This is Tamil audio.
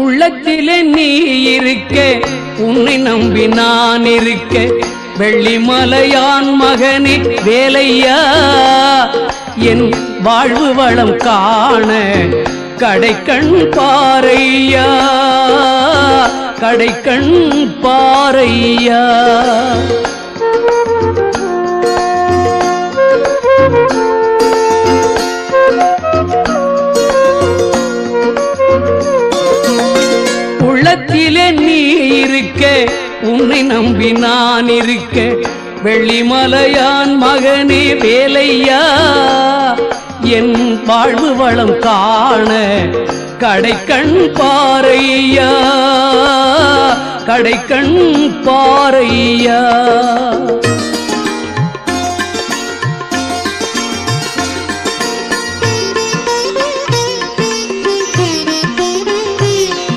உள்ளத்திலே நீ இருக்க, உன்னை நம்பி நான் இருக்க, வெள்ளிமலையான் மகனே வேலையா, என் வாழ்வு வளம் காண கடைக்கண் பாரையா, கடைக்கண் பாரையா. உள்ளத்திலே நீ இருக்க, உன்னை நம்பி நான் இருக்க, வெள்ளிமலையான் மகனே வேலையா, என் வாழ்வு வளம் காண கடைக்கண் பாரையா, கடைக்கண் பாரையா.